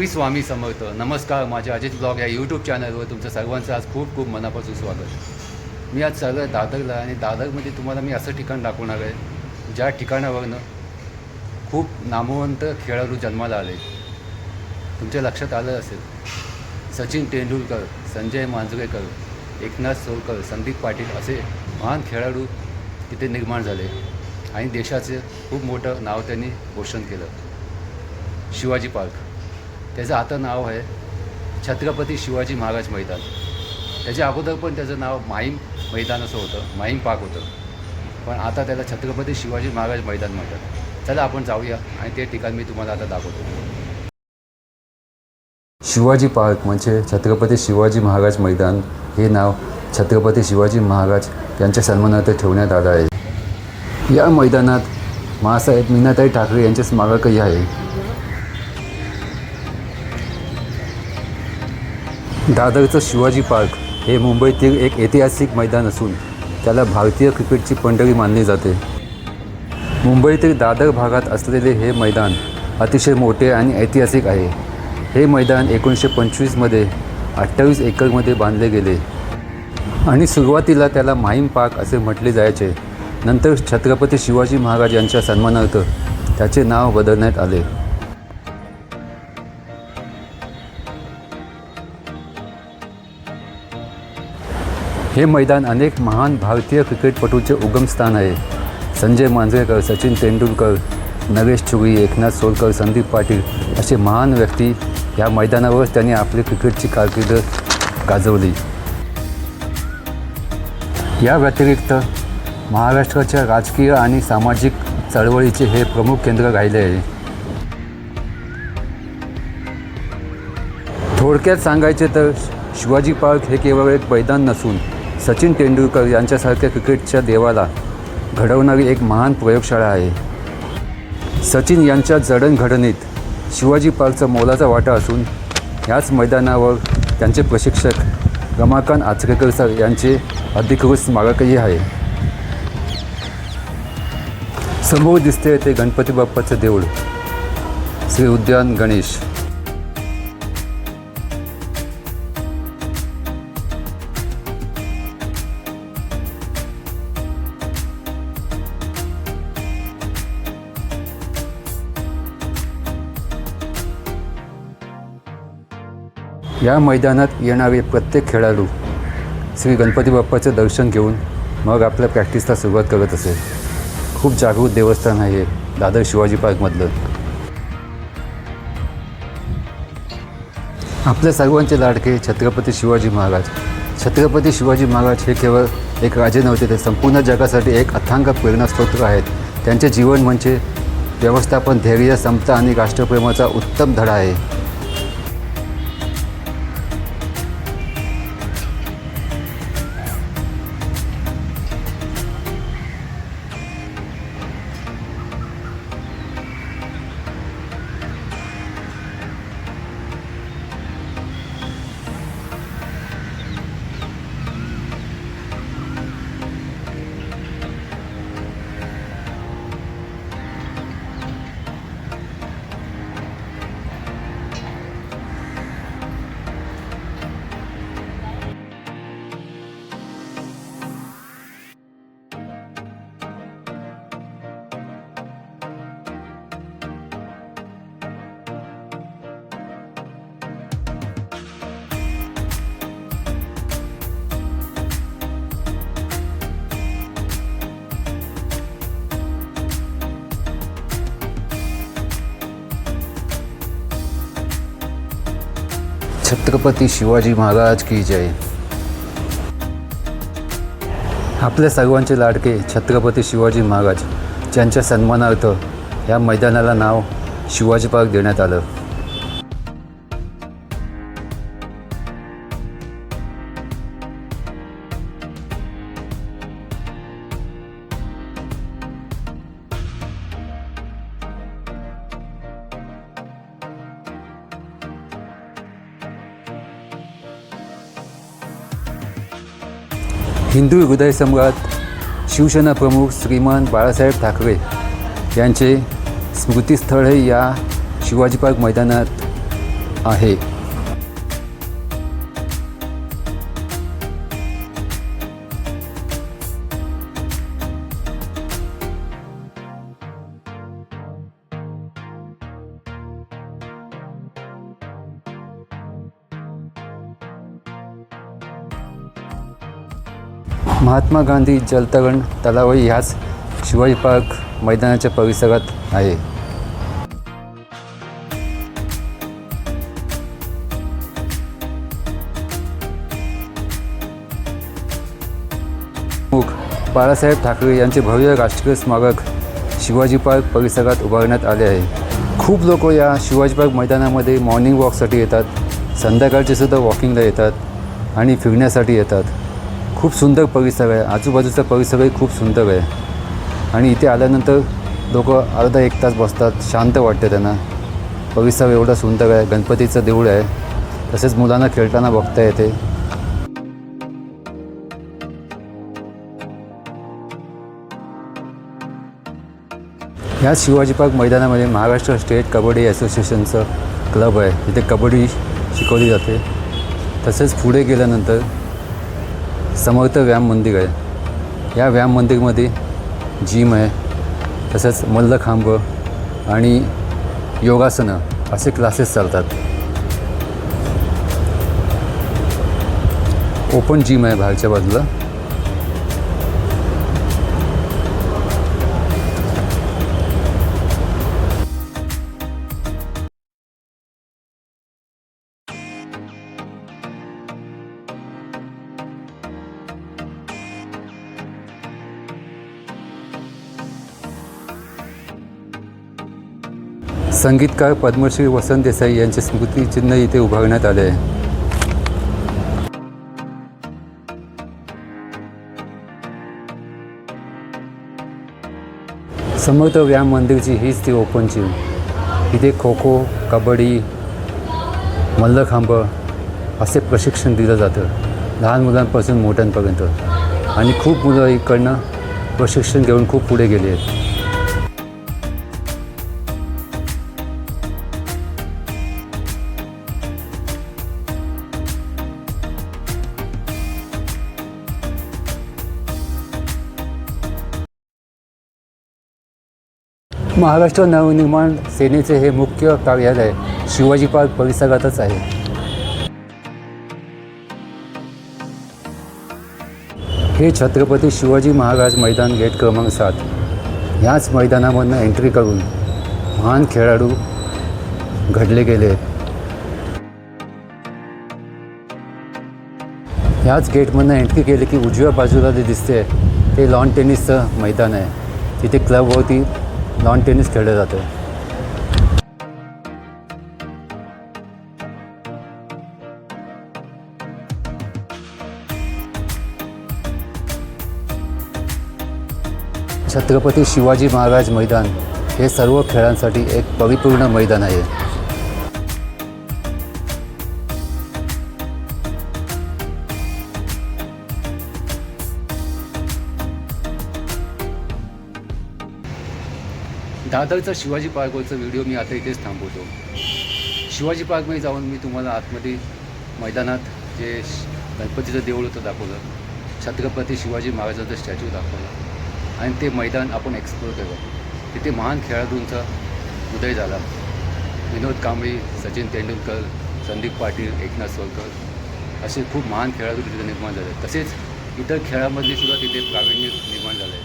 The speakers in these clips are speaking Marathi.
श्री स्वामी समर्थ. नमस्कार. माझ्या अजित ब्लॉग या यूट्यूब चॅनलवर तुमचं सर्वांचं आज खूप खूप मनापासून स्वागत. मी आज चाललो आहे दादरला आणि दादरमध्ये तुम्हाला मी असं ठिकाण दाखवणार आहे ज्या ठिकाणावरनं खूप नामवंत खेळाडू जन्माला आले. तुमच्या लक्षात आलं असेल, सचिन तेंडुलकर, संजय मांजरेकर, एकनाथ सोलकर, संदीप पाटील असे महान खेळाडू तिथे निर्माण झाले आणि देशाचे खूप मोठं नाव त्यांनी रोशन केलं. शिवाजी पार्क, त्याचं आता नाव आहे छत्रपती शिवाजी महाराज मैदान. त्याच्या अगोदर पण त्याचं नाव माहीम मैदान असं होतं, माहीम पार्क होतं, पण आता त्याला छत्रपती शिवाजी महाराज मैदान म्हणतात. चला आपण जाऊया आणि ते ठिकाण मी तुम्हाला आता दाखवतो. शिवाजी पार्क म्हणजे छत्रपती शिवाजी महाराज मैदान हे नाव छत्रपती शिवाजी महाराज यांच्या सन्मानार्थ ठेवण्यात आलं आहे. या मैदानात माँसाहेब मीनाताई ठाकरे यांचे स्मारकही आहे. दादरचं शिवाजी पार्क हे मुंबईतील एक ऐतिहासिक मैदान असून त्याला भारतीय क्रिकेटची पंढरी मानली जाते. मुंबईतील दादर भागात असलेले हे मैदान अतिशय मोठे आणि ऐतिहासिक आहे. हे मैदान 1925मध्ये 28 एकरमध्ये बांधले गेले आणि सुरुवातीला त्याला माहीम पार्क असे म्हटले जायचे. नंतर छत्रपती शिवाजी महाराज यांच्या सन्मानार्थ त्याचे नाव बदलण्यात आले. हे मैदान अनेक महान भारतीय क्रिकेटपटूंचे उगमस्थान आहे. संजय मांजरेकर, सचिन तेंडुलकर, नरेश चुरी, एकनाथ सोलकर, संदीप पाटील असे महान व्यक्ती या मैदानावर त्यांनी आपली क्रिकेटची कारकीर्द गाजवली. या व्यतिरिक्त महाराष्ट्राच्या राजकीय आणि सामाजिक चळवळीचे हे प्रमुख केंद्र राहिले आहे. थोडक्यात सांगायचे तर शिवाजी पार्क हे केवळ एक मैदान नसून सचिन तेंडुलकर यांच्यासारख्या क्रिकेटच्या देवाला घडवणारी एक महान प्रयोगशाळा आहे. सचिन यांच्या जडणघडणीत शिवाजी पार्कचा मोलाचा वाटा असून याच मैदानावर त्यांचे प्रशिक्षक रमाकांत आचरेकर सर यांचे अधिकृत स्मारकही आहे. समोर दिसते ते गणपती बाप्पाचं देऊळ, श्री उद्यान गणेश. या मैदानात येणारे प्रत्येक खेळाडू श्री गणपती बाप्पाचं दर्शन घेऊन मग आपल्या प्रॅक्टिसला सुरुवात करत असे. खूप जागृत देवस्थान आहे दादर शिवाजी पार्कमधलं. आपल्या सर्वांचे लाडके छत्रपती शिवाजी महाराज. छत्रपती शिवाजी महाराज हे केवळ एक राजे नव्हते, ते संपूर्ण जगासाठी एक अथांग प्रेरणास्रोत आहेत. त्यांचे जीवन म्हणजे व्यवस्थापन, धैर्य, समता आणि राष्ट्रप्रेमाचा उत्तम धडा आहे. छत्रपती शिवाजी महाराज की जय. आपल्या सर्वांचे लाडके छत्रपती शिवाजी महाराज ज्यांच्या सन्मानार्थ या मैदानाला नाव शिवाजी पार्क देण्यात आलं. हिंदू हृदय सम्राट शिवसेना प्रमुख श्रीमान बाळासाहेब ठाकरे यांचे स्मृतीस्थळ हे या शिवाजी पार्क मैदानात आहे. महात्मा गांधी जलतरण तलावही ह्याच शिवाजी पार्क मैदानाच्या परिसरात आहे. बाळासाहेब ठाकरे यांचे भव्य राष्ट्रीय स्मारक शिवाजी पार्क परिसरात उभारण्यात आले आहे. खूप लोक या शिवाजी पार्क मैदानामध्ये मॉर्निंग वॉकसाठी येतात, संध्याकाळचे सुद्धा वॉकिंगला येतात आणि फिरण्यासाठी येतात. खूप सुंदर परिसर आहे, आजूबाजूचा परिसरही खूप सुंदर आहे आणि इथे आल्यानंतर लोक अर्धा एक तास बसतात, शांत वाटते त्यांना. परिसर एवढा सुंदर आहे, गणपतीचं देऊळ आहे, तसेच मुलांना खेळताना बघता येते. ह्या शिवाजी पार्क मैदानामध्ये महाराष्ट्र स्टेट कबड्डी असोसिएशनचं क्लब आहे, इथे कबड्डी शिकवली जाते. तसेच पुढे गेल्यानंतर समर्थ व्यायाम मंदिर आहे. या व्यायाम मंदिरमध्ये जिम आहे, तसंच मल्लखांब आणि योगासनं असे क्लासेस चालतात. ओपन जिम आहे बाहेरच्या बाजूला. संगीतकार पद्मश्री वसंत देसाई यांचे स्मृतिचिन्ह इथे उभारण्यात आले आहे. समर्थ व्यायाम मंदिरची हीच ती ओपन जिम. इथे खो खो, कबड्डी, मल्लखांब असे प्रशिक्षण दिलं जातं, लहान मुलांपासून मोठ्यांपर्यंत. आणि खूप मुलं इकडनं प्रशिक्षण घेऊन खूप पुढे गेली आहेत. महाराष्ट्र नवनिर्माण सेनेचे हे मुख्य कार्यालय शिवाजी पार्क परिसरातच आहे. हे छत्रपती शिवाजी महाराज मैदान गेट क्रमांक 7. ह्याच मैदानामधून एंट्री करून महान खेळाडू घडले गेले आहेत. ह्याच गेटमधून एंट्री केली की उजव्या बाजूला जे दिसते ते लॉन टेनिसचं मैदान आहे. तिथे क्लबवरती लॉन टेनिस खेळलं जातं. छत्रपती शिवाजी महाराज मैदान हे सर्व खेळांसाठी एक परिपूर्ण मैदान आहे. दादरचा शिवाजी पार्कवरचा व्हिडिओ मी आता इथेच थांबवतो. शिवाजी पार्कमध्ये जाऊन मी तुम्हाला आतमध्ये मैदानात जे गणपतीचं देऊळ होतं दाखवलं, छत्रपती शिवाजी महाराजांचा स्टॅच्यू दाखवला आणि ते मैदान आपण एक्सप्लोर केलं. तिथे महान खेळाडूंचा उदय झाला. विनोद कांबळी, सचिन तेंडुलकर, संदीप पाटील, एकनाथ सोलकर असे खूप महान खेळाडू तिथे निर्माण झाले. तसेच इतर खेळामधले सुद्धा तिथे प्रावीण्य निर्माण झालं आहे.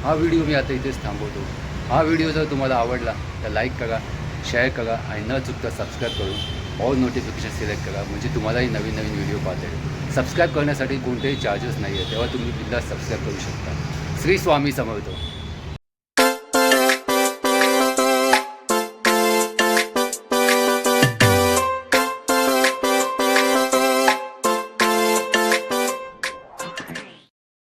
हा व्हिडिओ मी आता इथेच थांबवतो. हा व्हिडिओ जर तुम्हाला आवडला तर लाईक करा, शेअर करा आणि न चुकता सबस्क्राईब करून ऑल नोटिफिकेशन सिलेक्ट करा, म्हणजे तुम्हालाही नवीन नवीन व्हिडिओ पाहता येईल. सबस्क्राईब करण्यासाठी कोणतेही चार्जेस नाही आहे, तेव्हा तुम्ही बिंदास सबस्क्राईब करू शकता. श्री स्वामी समर्थ.